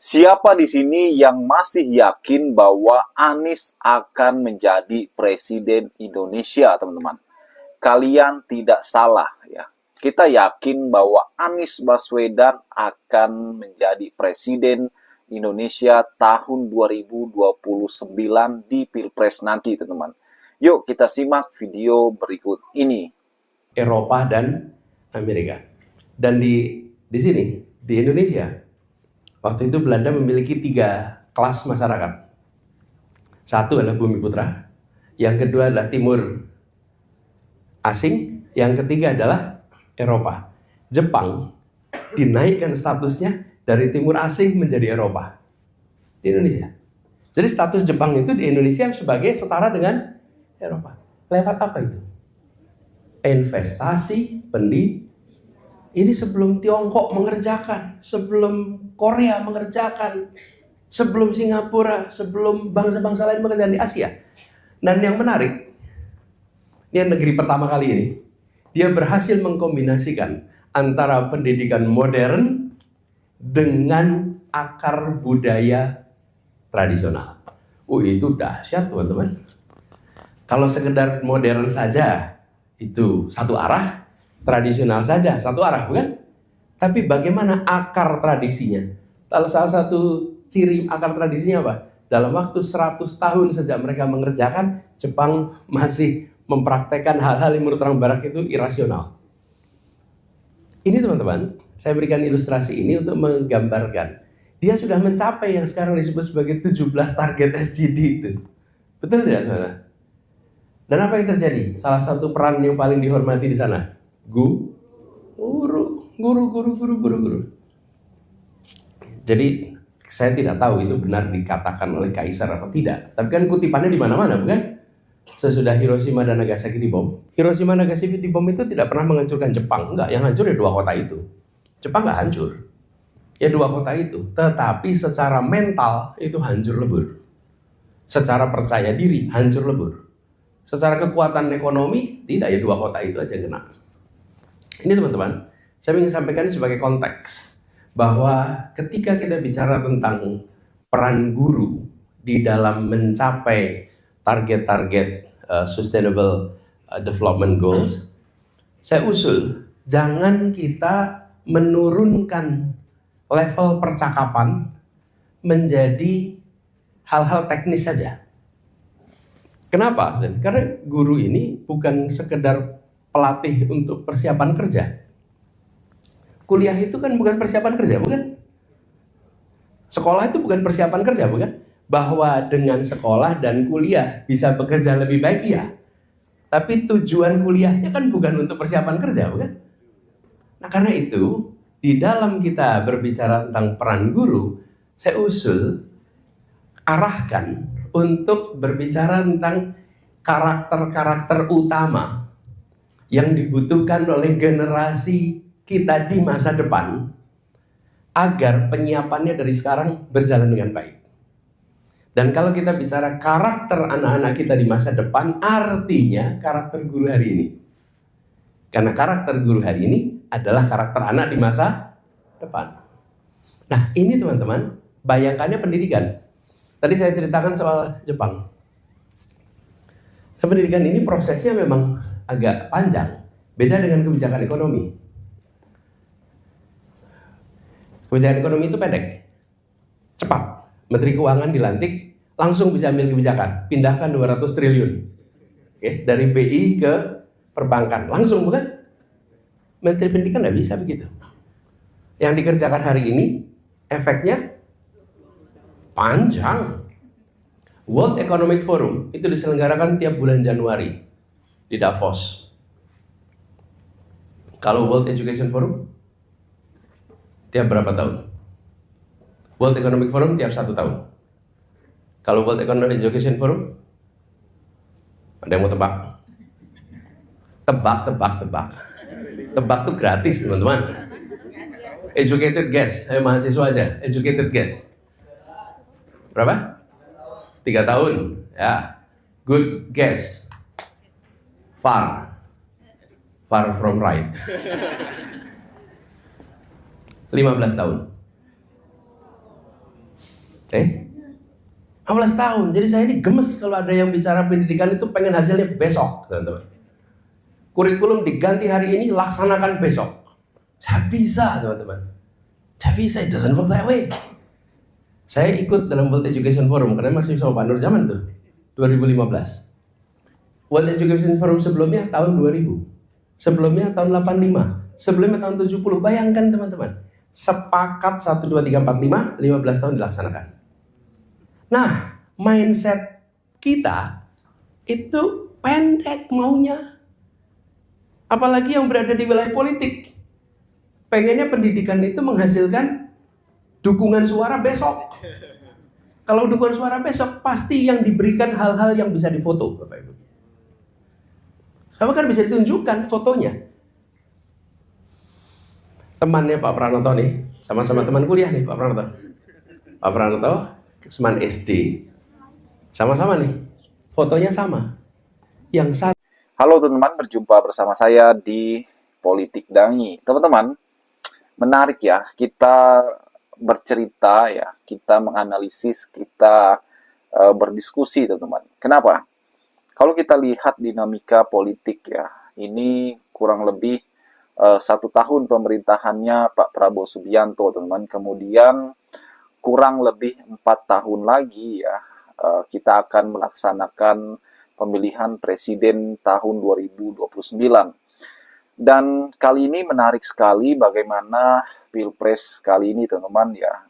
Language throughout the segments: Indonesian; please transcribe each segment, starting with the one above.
Siapa di sini yang masih yakin bahwa Anies akan menjadi presiden Indonesia, teman-teman? Kalian tidak salah ya. Kita yakin bahwa Anies Baswedan akan menjadi presiden Indonesia tahun 2029 di Pilpres nanti, teman-teman. Yuk kita simak video berikut ini. Eropa dan Amerika. Dan di sini, di Indonesia, waktu itu Belanda memiliki 3 kelas masyarakat. Satu adalah bumi putra, yang kedua adalah timur asing, yang ketiga adalah Eropa. Jepang dinaikkan statusnya dari timur asing menjadi Eropa di Indonesia. Jadi status Jepang itu di Indonesia sebagai setara dengan Eropa. Lewat apa itu? Investasi, pendidikan. Ini sebelum Tiongkok mengerjakan, sebelum Korea mengerjakan, sebelum Singapura, sebelum bangsa-bangsa lain mengerjakan di Asia. Dan yang menarik, ini negeri pertama kali ini, dia berhasil mengkombinasikan antara pendidikan modern dengan akar budaya tradisional. Itu dahsyat, teman-teman. Kalau sekedar modern saja, itu satu arah, tradisional saja satu arah, bukan? Tapi bagaimana akar tradisinya? Salah satu ciri akar tradisinya apa? Dalam waktu 100 tahun sejak mereka mengerjakan, Jepang masih mempraktekkan hal-hal yang menurut orang Barat itu irasional. Ini teman-teman, saya berikan ilustrasi ini untuk menggambarkan. Dia sudah mencapai yang sekarang disebut sebagai 17 target SDG itu. Betul tidak, teman-teman? Dan apa yang terjadi? Salah satu peran yang paling dihormati di sana, guru. Jadi saya tidak tahu itu benar dikatakan oleh Kaisar atau tidak. Tapi kan kutipannya di mana-mana, bukan? Sesudah Hiroshima dan Nagasaki dibom. Hiroshima dan Nagasaki dibom itu tidak pernah menghancurkan Jepang. Enggak, yang hancur ya 2 kota itu. Jepang nggak hancur. Ya 2 kota itu. Tetapi secara mental itu hancur lebur. Secara percaya diri hancur lebur. Secara kekuatan ekonomi, tidak, ya 2 kota itu aja kena. Ini teman-teman, saya ingin sampaikan ini sebagai konteks. Bahwa ketika kita bicara tentang peran guru di dalam mencapai target-target Sustainable Development Goals, saya usul, jangan kita menurunkan level percakapan menjadi hal-hal teknis saja. Kenapa? Karena guru ini bukan sekedar pelatih untuk persiapan kerja. Kuliah itu kan bukan persiapan kerja, bukan? Sekolah itu bukan persiapan kerja, bukan? Bahwa dengan sekolah dan kuliah bisa bekerja lebih baik, ya. Tapi tujuan kuliahnya kan bukan untuk persiapan kerja, bukan? Nah, karena itu, di dalam kita berbicara tentang peran guru, saya usul arahkan untuk berbicara tentang karakter-karakter utama yang dibutuhkan oleh generasi kita di masa depan agar penyiapannya dari sekarang berjalan dengan baik. Dan kalau kita bicara karakter anak-anak kita di masa depan, artinya karakter guru hari ini. Karena karakter guru hari ini adalah karakter anak di masa depan. Nah, ini teman-teman, bayangkannya pendidikan. Tadi saya ceritakan soal Jepang. Nah, pendidikan ini prosesnya memang agak panjang. Beda dengan kebijakan ekonomi. Kebijakan ekonomi itu pendek. Cepat. Menteri Keuangan dilantik, langsung bisa ambil kebijakan. Pindahkan 200 triliun. Oke, dari BI ke perbankan. Langsung, bukan? Menteri Pendidikan nggak bisa begitu. Yang dikerjakan hari ini, efeknya panjang. World Economic Forum itu diselenggarakan tiap bulan Januari di Davos. Kalau World Education Forum tiap berapa tahun? World Economic Forum tiap 1 tahun. Kalau World Economic Education Forum, ada yang mau tebak? Tebak. Tebak tuh gratis, teman-teman. Educated guess, mahasiswa aja. Educated guess. Berapa? 3 tahun, ya. Good guess. Far from right. 15 tahun. 15 tahun. Jadi saya ini gemes kalau ada yang bicara pendidikan itu pengen hasilnya besok, teman-teman. Kurikulum diganti hari ini, laksanakan besok. Tidak bisa, teman-teman. Tidak bisa, it doesn't work that way. Saya ikut dalam World Education Forum, karena masih sama Pak Nur zaman tuh, 2015. World Education Forum sebelumnya tahun 2000. Sebelumnya tahun 85. Sebelumnya tahun 70. Bayangkan teman-teman. Sepakat 1, 2, 3, 4, 5, 15 tahun dilaksanakan. Nah, mindset kita itu pendek maunya. Apalagi yang berada di wilayah politik. Pengennya pendidikan itu menghasilkan dukungan suara besok. Kalau dukungan suara besok, pasti yang diberikan hal-hal yang bisa difoto, Bapak Ibu. Kamu kan bisa ditunjukkan fotonya. Temannya Pak Pranoto nih, sama-sama teman kuliah nih Pak Pranoto. Pak Pranoto, teman SD, sama-sama nih, fotonya sama. Yang satu. Halo teman-teman, berjumpa bersama saya di Politik Dangi. Teman-teman, menarik ya, kita bercerita ya, kita menganalisis, kita berdiskusi teman-teman. Kenapa? Kalau kita lihat dinamika politik ya, ini kurang lebih 1 tahun pemerintahannya Pak Prabowo Subianto teman-teman. Kemudian kurang lebih 4 tahun lagi ya, kita akan melaksanakan pemilihan presiden tahun 2029. Dan kali ini menarik sekali bagaimana Pilpres kali ini teman-teman ya.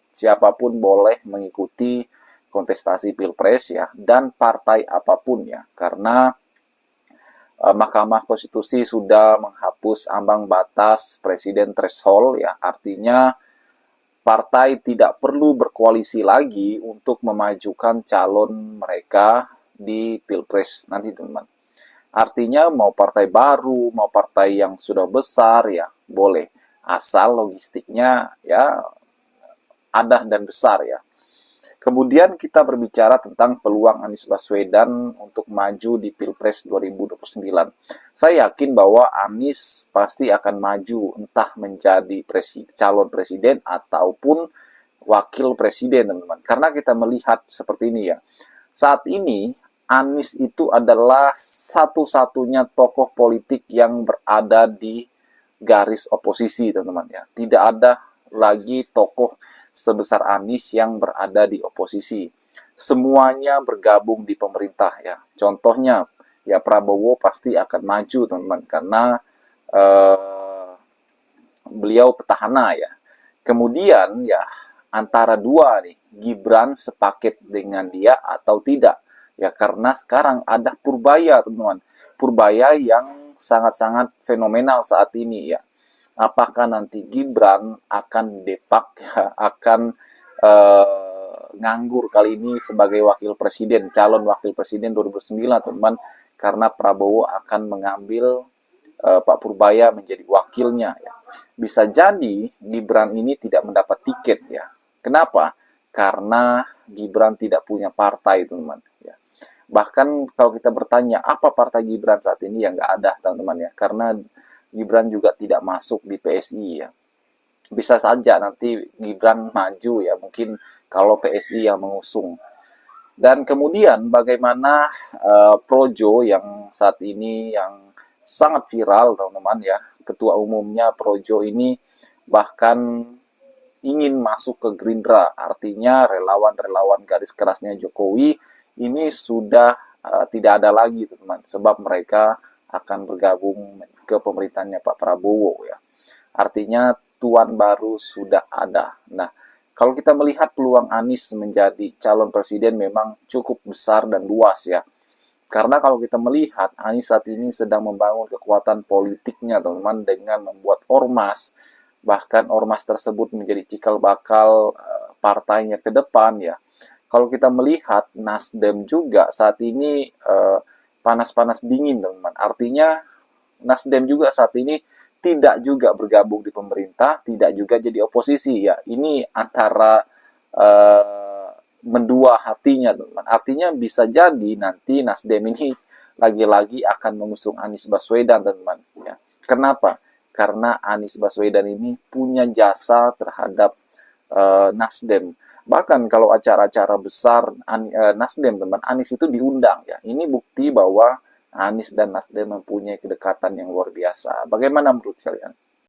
Siapapun boleh mengikuti kontestasi Pilpres ya, dan partai apapun ya. Karena Mahkamah Konstitusi sudah menghapus ambang batas presiden threshold ya. Artinya partai tidak perlu berkoalisi lagi untuk memajukan calon mereka di Pilpres nanti teman-teman. Artinya mau partai baru, mau partai yang sudah besar ya boleh. Asal logistiknya ya ada dan besar ya. Kemudian kita berbicara tentang peluang Anies Baswedan untuk maju di Pilpres 2029. Saya yakin bahwa Anies pasti akan maju entah menjadi calon presiden ataupun wakil presiden teman-teman. Karena kita melihat seperti ini ya. Saat ini Anies itu adalah satu-satunya tokoh politik yang berada di garis oposisi, teman-teman ya. Tidak ada lagi tokoh sebesar Anies yang berada di oposisi. Semuanya bergabung di pemerintah ya. Contohnya ya Prabowo pasti akan maju, teman-teman, karena beliau petahana ya. Kemudian ya antara dua nih, Gibran sepaket dengan dia atau tidak. Ya karena sekarang ada Purbaya teman-teman. Purbaya yang sangat-sangat fenomenal saat ini ya. Apakah nanti Gibran akan depak ya, akan nganggur kali ini sebagai wakil presiden, calon wakil presiden 2009 teman-teman. Karena Prabowo akan mengambil Pak Purbaya menjadi wakilnya ya. Bisa jadi Gibran ini tidak mendapat tiket ya. Kenapa? Karena Gibran tidak punya partai teman-teman ya. Bahkan kalau kita bertanya apa partai Gibran saat ini ya nggak ada teman-teman ya, karena Gibran juga tidak masuk di PSI ya. Bisa saja nanti Gibran maju ya, mungkin kalau PSI yang mengusung. Dan kemudian bagaimana Projo yang saat ini yang sangat viral teman-teman ya, ketua umumnya Projo ini bahkan ingin masuk ke Gerindra, artinya relawan-relawan garis kerasnya Jokowi ini sudah tidak ada lagi teman-teman, sebab mereka akan bergabung ke pemerintahnya Pak Prabowo ya. Artinya tuan baru sudah ada. Nah, kalau kita melihat peluang Anies menjadi calon presiden memang cukup besar dan luas ya. Karena kalau kita melihat Anies saat ini sedang membangun kekuatan politiknya teman-teman dengan membuat ormas, bahkan ormas tersebut menjadi cikal bakal partainya ke depan ya. Kalau kita melihat Nasdem juga saat ini panas-panas dingin teman-teman. Artinya Nasdem juga saat ini tidak juga bergabung di pemerintah, tidak juga jadi oposisi ya. Ini antara mendua hatinya teman-teman. Artinya bisa jadi nanti Nasdem ini lagi-lagi akan mengusung Anies Baswedan teman-teman ya. Kenapa? Karena Anies Baswedan ini punya jasa terhadap Nasdem. Bahkan kalau acara-acara besar Nasdem, teman, Anies itu diundang ya. Ini bukti bahwa Anies dan Nasdem mempunyai kedekatan yang luar biasa. Bagaimana menurut kalian?